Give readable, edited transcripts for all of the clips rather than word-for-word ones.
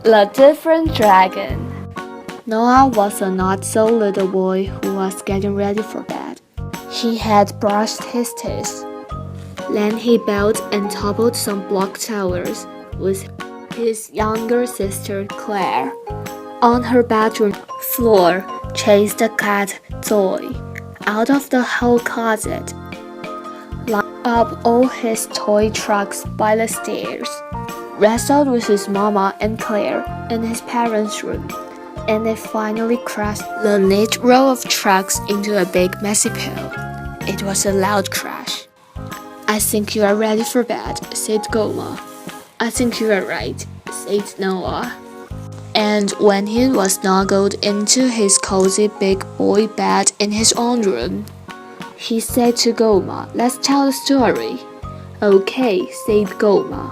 The Different Dragon. Noah was a not-so-little boy who was getting ready for bed. He had brushed his teeth. Then he built and toppled some block towers with his younger sister Claire. On her bedroom floor, chased the cat Zoe out of the whole closet, lined up all his toy trucks by the stairs, wrestled with his mama and Claire in his parents' room, and they finally crashed the neat row of trucks into a big messy pile. It was a loud crash. "I think you are ready for bed," said Goma. "I think you are right," said Noah. And when he was snuggled into his cozy big boy bed in his own room, he said to Goma, "Let's tell the story." "Okay," said Goma.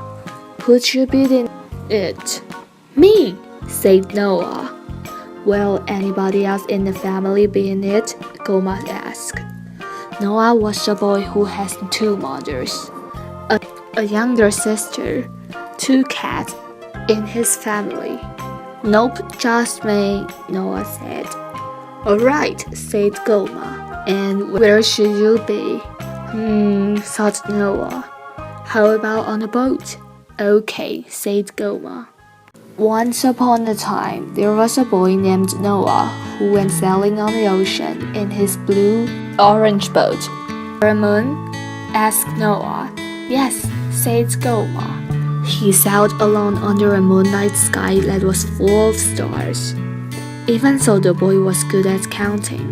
"Put your bit in it." "Me," said Noah. "Will anybody else in the family be in it?" Goma asked. Noah was a boy who has two mothers, a younger sister, two cats in his family. "Nope, just me," Noah said. "All right," said Goma. "And where should you be?" Thought Noah. "How about on a boat?" "Okay," said Goma. Once upon a time, there was a boy named Noah who went sailing on the ocean in his blue-orange boat. "For a moon?" asked Noah. "Yes," said Goma. He sailed alone under a moonlight sky that was full of stars. Even though the boy was good at counting,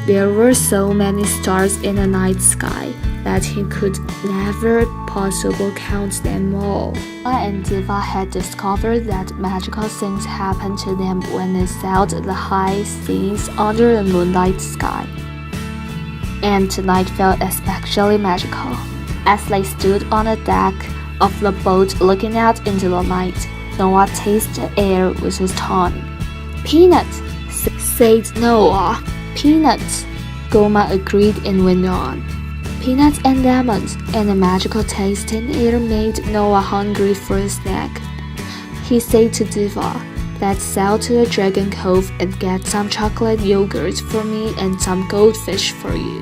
there were so many stars in the night sky that he could never possibly count them all. Noah and Diva had discovered that magical things happened to them when they sailed the high seas under the moonlight sky. And tonight felt especially magical. As they stood on the deck of the boat looking out into the night, Noah tasted the air with his tongue. "Peanuts," said Noah. "Peanuts," Goma agreed and went on. Peanuts and lemons and a magical taste in the air made Noah hungry for a snack. He said to Diva, "Let's sail to the Dragon Cove and get some chocolate yogurt for me and some goldfish for you."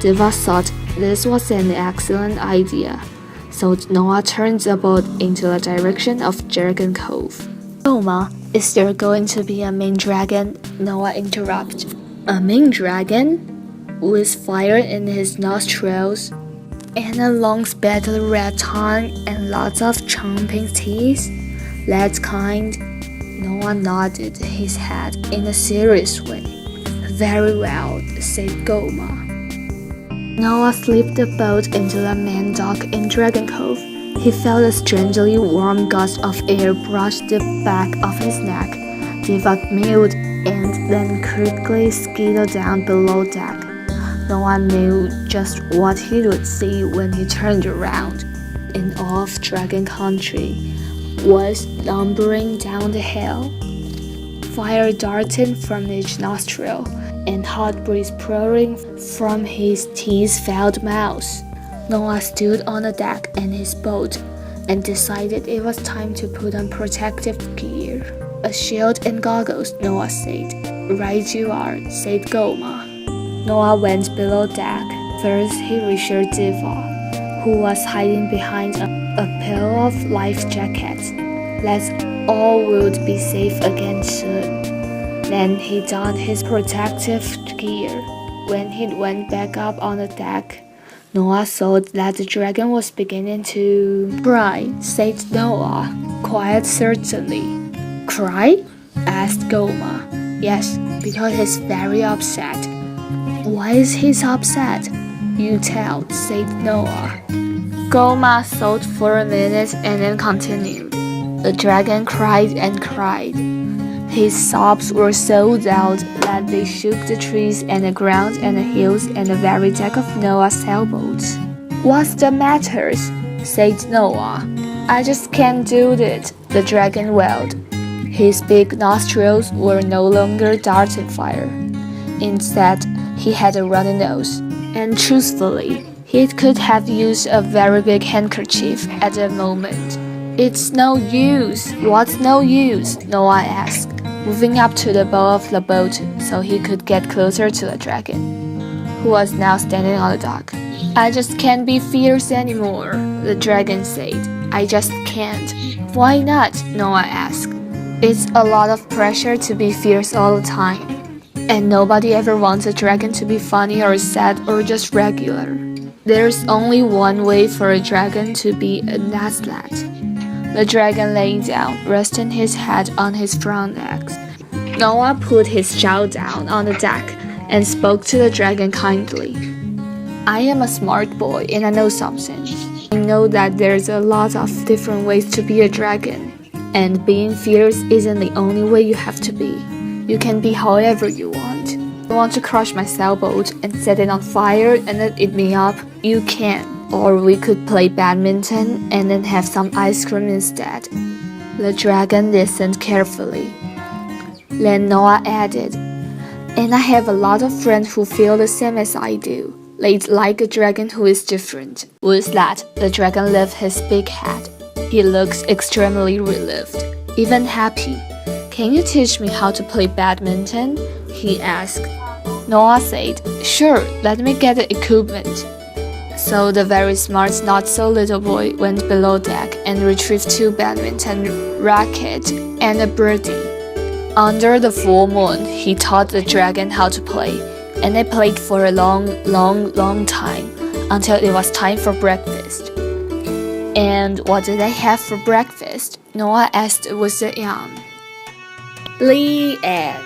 Diva thought this was an excellent idea, so Noah turned the boat into the direction of Dragon Cove. "Goma, is there going to be a mean dragon?" Noah interrupted. "A mean dragon? With fire in his nostrils, and a long spattered red tongue, and lots of chomping teeth? That kind?" Noah nodded his head in a serious way. "Very well," said Goma. Noah slipped the boat into the main dock in Dragon Cove. He felt a strangely warm gust of air brush the back of his neck. Diva mewed and then quickly skidded down below deck. Noah knew just what he would see when he turned around. And off Dragon Country was lumbering down the hill, fire darting from each nostril, and hot breeze pouring from his teeth-filled mouth. Noah stood on the deck in his boat and decided it was time to put on protective gear. "A shield and goggles," Noah said. "Right you are," said Goma. Noah went below deck. First, he reassured Diva, who was hiding behind a pile of life jackets, that all would be safe again soon. Then he donned his protective gear. When he went back up on the deck, Noah saw that the dragon was beginning to cry, said Noah, quite certainly. "Cry?" asked Goma. "Yes, because he's very upset." "Why is he upset?" "You tell," said Noah. Goma thought for a minute and then continued. The dragon cried and cried. His sobs were so loud that they shook the trees and the ground and the hills and the very deck of Noah's sailboat. "What's the matter?" said Noah. "I just can't do it," the dragon wailed. His big nostrils were no longer darting fire. Instead, he had a runny nose, and truthfully, he could have used a very big handkerchief at the moment. It's no use. What's no use? Noah asked, moving up to the bow of the boat so he could get closer to the dragon, who was now standing on the dock. I just can't be fierce anymore, the dragon said. I just can't. Why not? Noah asked. It's a lot of pressure to be fierce all the time. And nobody ever wants a dragon to be funny or sad or just regular. There's only one way for a dragon to be, and that's that. The dragon lay down, resting his head on his front legs. Noah put his jaw down on the deck and spoke to the dragon kindly. I am a smart boy and I know something. I know that there's a lot of different ways to be a dragon, and being fierce isn't the only way you have to be. You can be however you want. I want to crush my sailboat and set it on fire and then eat me up. You can. Or we could play badminton and then have some ice cream instead. The dragon listened carefully. Then Noah added, and I have a lot of friends who feel the same as I do. They'd like a dragon who is different. With that, the dragon lifted his big head. He looks extremely relieved, even happy. Can you teach me how to play badminton? He asked. Noah said, sure, let me get the equipment. So the very smart not-so-little boy went below deck and retrieved 2 badminton rackets and a birdie. Under the full moon, he taught the dragon how to play, and they played for a long time, until it was time for breakfast. And what did they have for breakfast? Noah asked with a yawn. The end.